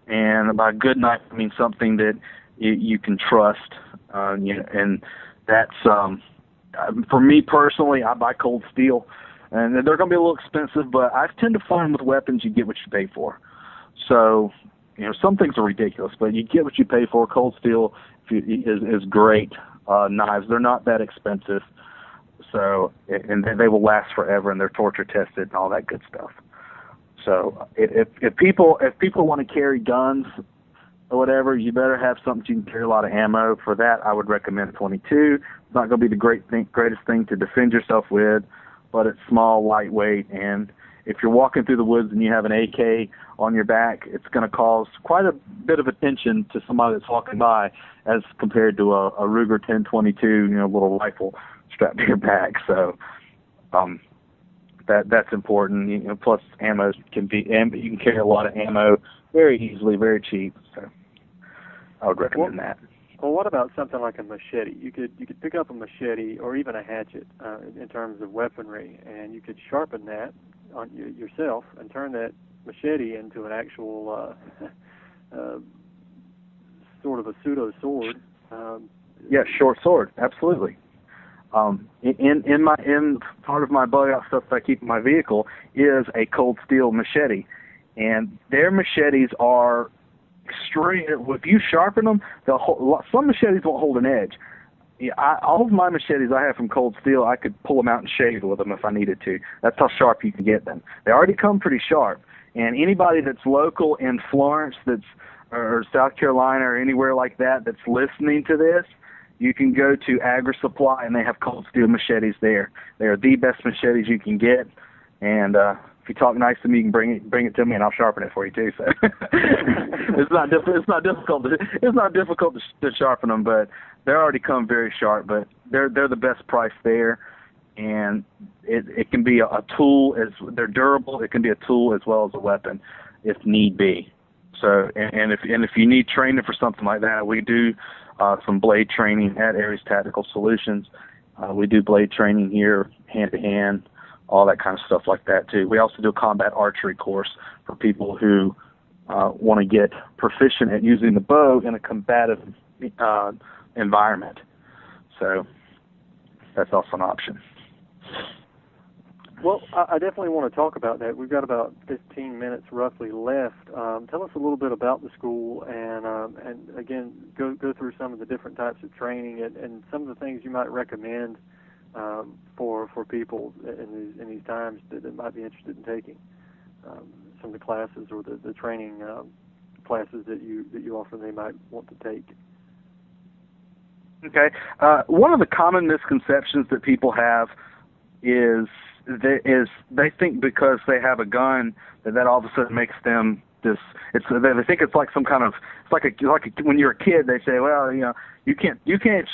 and by a good knife I mean something that you can trust. And that's for me personally, I buy cold steel, and they're going to be a little expensive, but I tend to find with weapons you get what you pay for. So, some things are ridiculous, but you get what you pay for. Cold steel is great. Knives, they're not that expensive, so and they will last forever, and they're torture tested and all that good stuff. So if people want to carry guns or whatever, you better have something you can carry a lot of ammo. For that, I would recommend 22. It's not going to be the greatest thing to defend yourself with, but it's small, lightweight, and if you're walking through the woods and you have an AK on your back, it's going to cause quite a bit of attention to somebody that's walking by as compared to a Ruger 1022, little rifle strapped to your back. So that's important. Plus, ammo you can carry a lot of ammo very easily, very cheap. So I would recommend that. Well, what about something like a machete? You could pick up a machete or even a hatchet in terms of weaponry, and you could sharpen that on yourself and turn that machete into an actual sort of a pseudo sword. Yeah, short sword, absolutely. In part of my bug out stuff that I keep in my vehicle is a cold steel machete, and their machetes are extreme. If you sharpen them, some machetes won't hold an edge. all of my machetes I have from Cold Steel, I could pull them out and shave with them if I needed to. That's how sharp you can get them. They already come pretty sharp. And anybody that's local in Florence, or South Carolina or anywhere like that that's listening to this, you can go to Agri Supply, and they have Cold Steel machetes there. They are the best machetes you can get. And if you talk nice to me, you can bring it to me, and I'll sharpen it for you too. So it's not difficult to sharpen them, but they already come very sharp. But they're the best price there, and it can be a tool they're durable. It can be a tool as well as a weapon, if need be. So and if you need training for something like that, we do some blade training at Aries Tactical Solutions. We do blade training here, hand to hand, all that kind of stuff like that too. We also do a combat archery course for people who want to get proficient at using the bow in a combative environment. So that's also an option. Well, I definitely want to talk about that. We've got about 15 minutes roughly left. Tell us a little bit about the school, and again, go through some of the different types of training and some of the things you might recommend for people in these times that might be interested in taking some of the classes or the training classes that you offer they might want to take. Okay. One of the common misconceptions that people have is they think because they have a gun that all of a sudden makes them this. They think it's like some kind of when you're a kid they say, well, you can't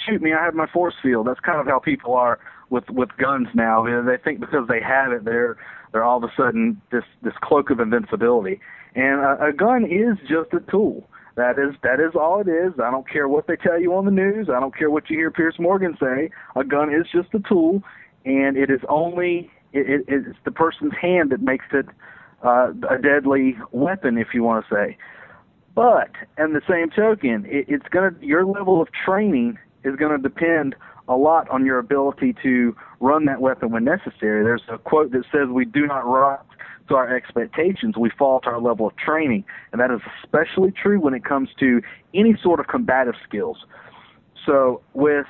shoot me, I have my force field. That's kind of how people are with guns now. They think because they have it, they're all of a sudden this cloak of invincibility. And a gun is just a tool. That is all it is. I don't care what they tell you on the news. I don't care what you hear Piers Morgan say. A gun is just a tool, and it is only it's the person's hand that makes it a deadly weapon, if you want to say. But in the same token, your level of training is going to depend a lot on your ability to run that weapon when necessary. There's a quote that says, "We do not rise to our expectations, we fall to our level of training," and that is especially true when it comes to any sort of combative skills. So I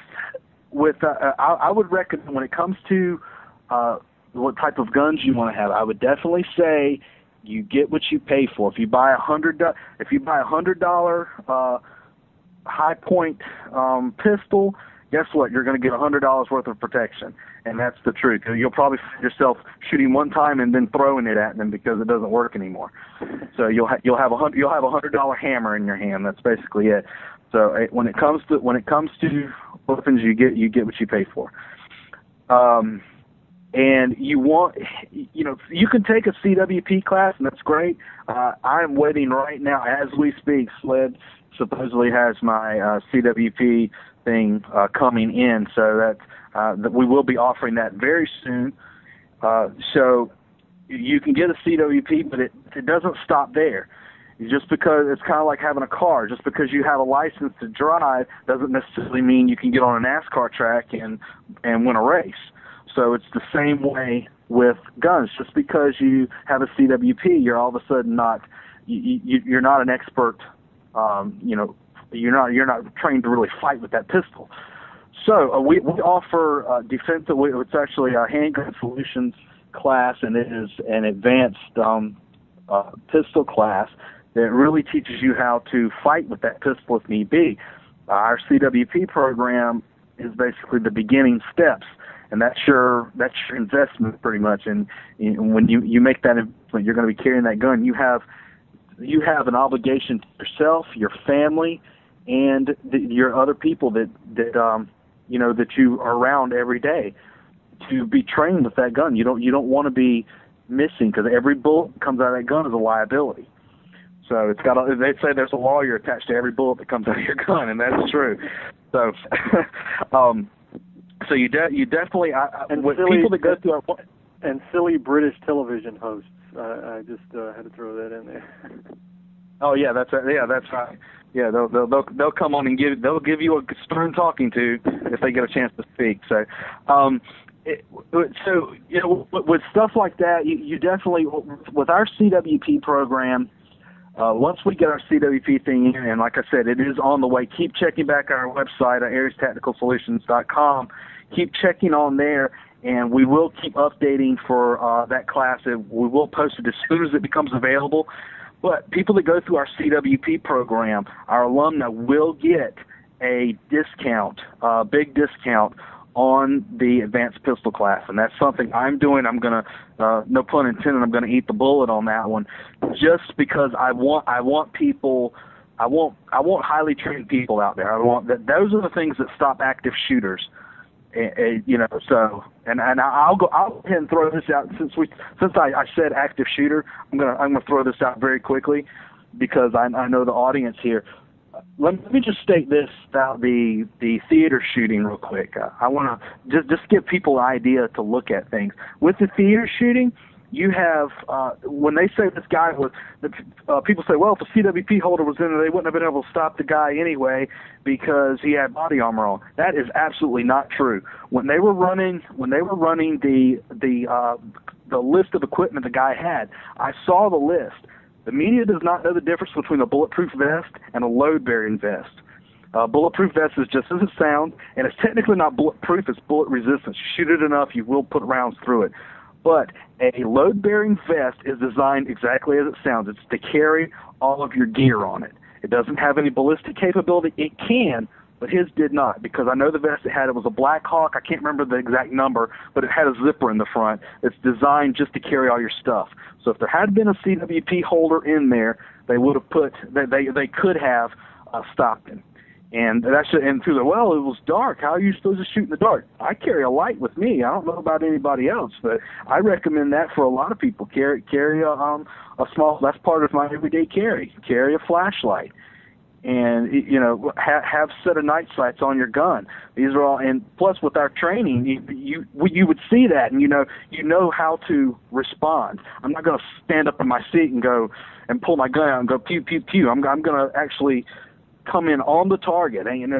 would recommend when it comes to what type of guns you want to have, I would definitely say you get what you pay for. If you buy $100 high point pistol, guess what? You're going to get $100 worth of protection, and that's the truth. You'll probably find yourself shooting one time and then throwing it at them because it doesn't work anymore. So you'll have a $100 hammer in your hand. That's basically it. So when it comes to weapons, you get what you pay for. And you can take a CWP class, and that's great. I'm waiting right now as we speak. SLED supposedly has my CWP thing coming in, so that we will be offering that very soon. So you can get a CWP, but it doesn't stop there. Just because it's kind of like having a car. Just because you have a license to drive doesn't necessarily mean you can get on a NASCAR track and win a race. So it's the same way with guns. Just because you have a CWP, you're all of a sudden you're not an expert. You're not trained to really fight with that pistol. So we offer defensive. It's actually a handgun solutions class, and it is an advanced pistol class that really teaches you how to fight with that pistol if need be. Our CWP program is basically the beginning steps, and that's your investment pretty much. And when you make that investment, you're going to be carrying that gun. You have an obligation to yourself, your family, and your other people that you are around every day to be trained with that gun. You don't want to be missing, because every bullet that comes out of that gun is a liability. So they say there's a lawyer attached to every bullet that comes out of your gun, and that's true. So, so you definitely with people that go through our and silly British television hosts. I just had to throw that in there. Oh yeah, that's right. Yeah, that's right. Yeah, they'll come on and give you a stern talking to if they get a chance to speak. So, with stuff like that, you definitely, with our CWP program, once we get our CWP thing in, and like I said, it is on the way. Keep checking back our website at AriesTacticalSolutions.com. Keep checking on there, and we will keep updating for that class. We will post it as soon as it becomes available. But people that go through our CWP program, our alumni will get a discount, a big discount on the advanced pistol class, and that's something I'm doing. I'm gonna, no pun intended, I'm gonna eat the bullet on that one, just because I want people, I want highly trained people out there. I want that. Those are the things that stop active shooters. You know, so and I'll go ahead and throw this out since I said active shooter. I'm gonna throw this out very quickly because I know the audience here. Let me just state this about the theater shooting real quick. I want to just give people an idea to look at things. With the theater shooting, you have, when they say this guy was, people say, well, if a CWP holder was in there, they wouldn't have been able to stop the guy anyway because he had body armor on. That is absolutely not true. When they were running the list of equipment the guy had, I saw the list. The media does not know the difference between a bulletproof vest and a load-bearing vest. Bulletproof vest is just as it sounds, and it's technically not bulletproof, it's bullet resistant. You shoot it enough, you will put rounds through it. But a load-bearing vest is designed exactly as it sounds. It's to carry all of your gear on it. It doesn't have any ballistic capability. It can, but his did not, because I know the vest it had, it was a Black Hawk. I can't remember the exact number, but it had a zipper in the front. It's designed just to carry all your stuff. So if there had been a CWP holder in there, they would have they could have stopped him. And through well, it was dark. How are you supposed to shoot in the dark? I carry a light with me. I don't know about anybody else, but I recommend that for a lot of people. Carry a small. That's part of my everyday carry. Carry a flashlight, and have set of night sights on your gun. These are all, and plus with our training, you would see that, and you know how to respond. I'm not going to stand up in my seat and go and pull my gun out and go pew pew pew. I'm going to actually come in on the target, and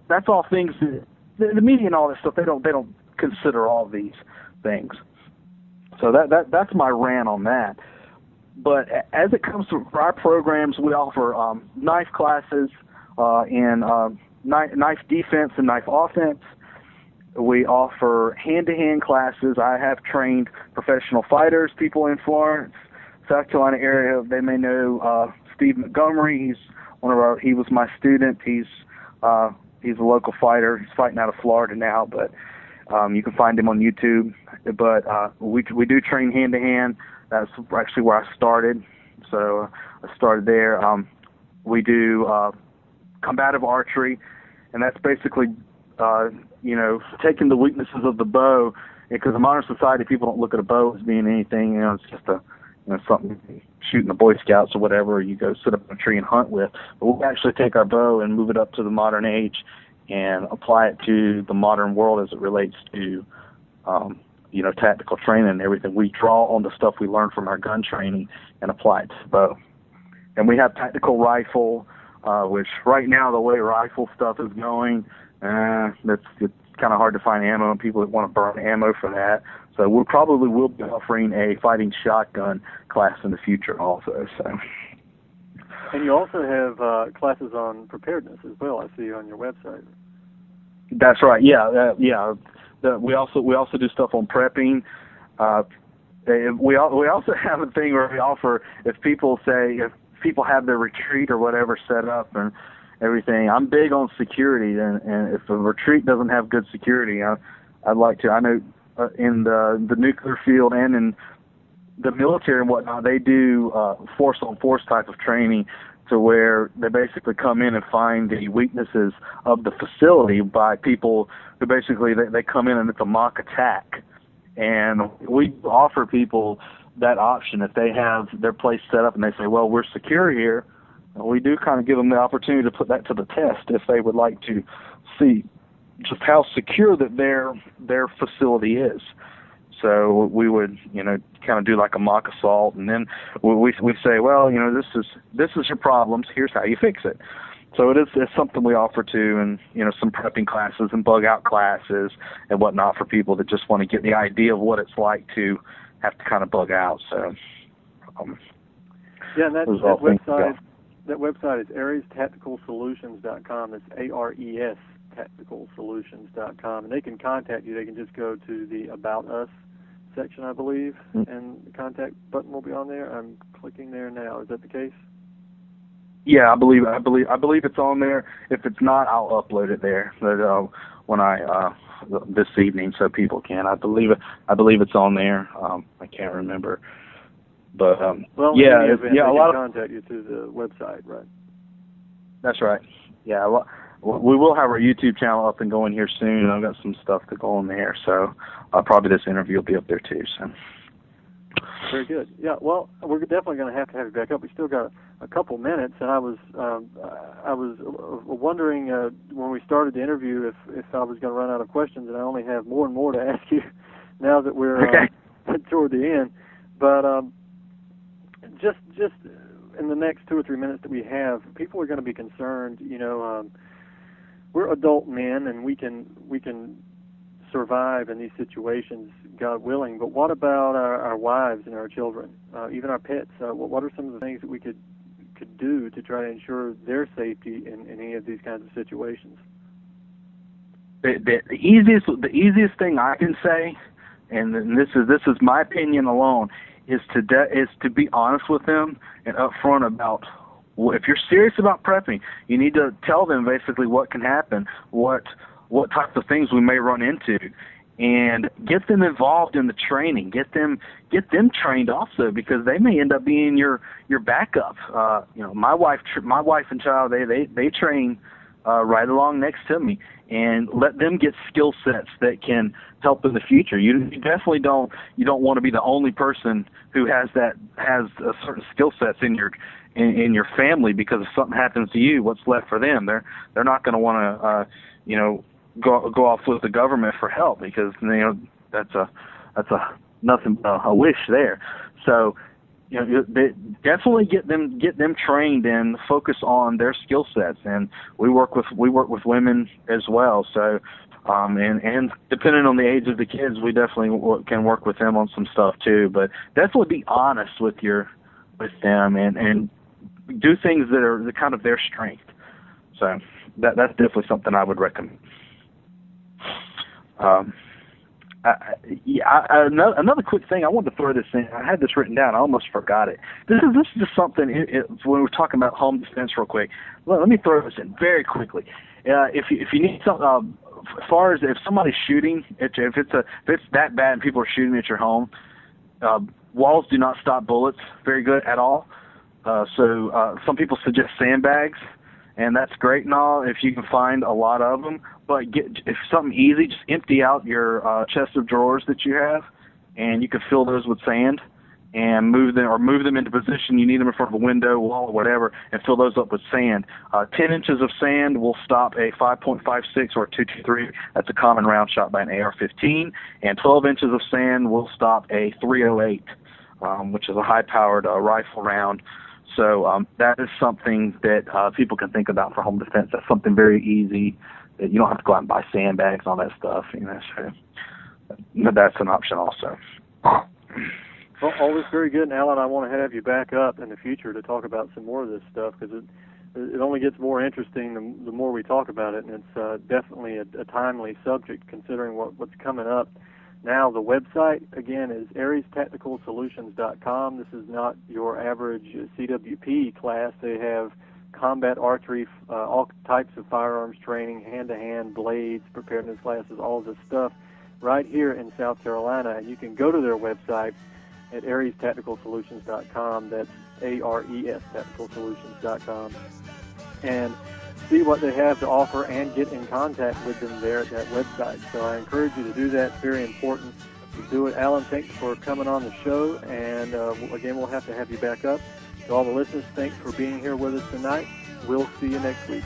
that's all things that the media and all that stuff, they don't consider all these things. So that's my rant on that. But as it comes to our programs, we offer knife classes and knife defense and knife offense. We offer hand-to-hand classes. I have trained professional fighters, people in Florence, South Carolina area. They may know Steve Montgomery. He was my student. He's a local fighter. He's fighting out of Florida now, but you can find him on YouTube. But we do train hand to hand. That's actually where I started. So I started there. We do combative archery, and that's basically taking the weaknesses of the bow, because in modern society people don't look at a bow as being anything. It's just something shooting the Boy Scouts or whatever, or you go sit up in a tree and hunt with. But we'll actually take our bow and move it up to the modern age and apply it to the modern world as it relates to, tactical training and everything. We draw on the stuff we learned from our gun training and apply it to the bow. And we have tactical rifle, which right now the way rifle stuff is going, it's kind of hard to find ammo and people that want to burn ammo for that. So we probably will be offering a fighting shotgun class in the future also. So. And you also have classes on preparedness as well, I see on your website. That's right. Yeah. We also do stuff on prepping. We also have a thing where we offer, if people have their retreat or whatever set up and everything. I'm big on security, and if a retreat doesn't have good security, I'd like to. I know in the nuclear field and in the military and whatnot, they do force-on-force type of training, to where they basically come in and find the weaknesses of the facility by people who basically they come in and it's a mock attack. And we offer people that option if they have their place set up and they say, well, we're secure here. And we do kind of give them the opportunity to put that to the test if they would like to see just how secure that their facility is. So we would, kind of do like a mock assault, and then we say, well, this is your problems. Here's how you fix it. So it's something we offer too, and some prepping classes and bug out classes and whatnot for people that just want to get the idea of what it's like to have to kind of bug out. So, Yeah, and that all things website. That website is AresTacticalSolutions.com. It's ARES TacticalSolutions.com, and they can contact you. They can just go to the About Us section, I believe, and the contact button will be on there. I'm clicking there now. Is that the case? Yeah, I believe it's on there. If it's not, I'll upload it there. But, when I this evening, so people can. I believe it's on there. I can't remember, but well, yeah, they a lot of contact you through the website, right? That's right. Yeah, we will have our YouTube channel up and going here soon, and I've got some stuff to go on there. So probably this interview will be up there too. So. Very good. Yeah. Well, we're definitely going to have you back up. We still got a couple minutes, and I was wondering when we started the interview if I was going to run out of questions, and I only have more and more to ask you now that we're toward the end. But just in the next 2 or 3 minutes that we have, people are going to be concerned. You know, we're adult men, and we can survive in these situations, God willing. But what about our wives and our children, even our pets? What are some of the things that we could do to try to ensure their safety in any of these kinds of situations? The easiest thing I can say, and this is my opinion alone, is to be honest with them and upfront about. If you're serious about prepping, you need to tell them basically what can happen, what types of things we may run into, and get them involved in the training. Get them trained also, because they may end up being your backup. You know, my wife and child, they train right along next to me, and let them get skill sets that can help in the future. You definitely don't want to be the only person who has certain skill sets in your family, because if something happens to you, what's left for them? They're not going to want to go off with the government for help, because that's nothing but a wish there. So definitely get them trained and focus on their skill sets. And we work with women as well. So and depending on the age of the kids, we definitely can work with them on some stuff too. But definitely be honest with them and do things that are the kind of their strength. So that's definitely something I would recommend. Another quick thing, I wanted to throw this in. I had this written down. I almost forgot it. This is just something. When we're talking about home defense, real quick, let me throw this in very quickly. If you need something, as far as if somebody's shooting, if it's that bad and people are shooting at your home, walls do not stop bullets very good at all. So some people suggest sandbags, and that's great and all if you can find a lot of them. But if something easy, just empty out your chest of drawers that you have, and you can fill those with sand, and move them into position. You need them in front of a window, wall, or whatever, and fill those up with sand. 10 inches of sand will stop a 5.56 or a .223. That's a common round shot by an AR-15. And 12 inches of sand will stop a .308, which is a high-powered rifle round. So that is something that people can think about for home defense. That's something very easy. That you don't have to go out and buy sandbags and all that stuff. So that's an option also. Well, always very good, and Alan, I want to have you back up in the future to talk about some more of this stuff, because it only gets more interesting the more we talk about it, and it's definitely a timely subject considering what's coming up. Now, the website, again, is AresTacticalSolutions.com. This is not your average CWP class. They have combat archery, all types of firearms training, hand-to-hand, blades, preparedness classes, all of this stuff right here in South Carolina. And you can go to their website at AresTacticalSolutions.com. That's ARES TacticalSolutions.com. And see what they have to offer and get in contact with them there at that website. So I encourage you to do that. It's very important to do it. Alan, thanks for coming on the show. And again, we'll have to have you back up. To all the listeners, thanks for being here with us tonight. We'll see you next week.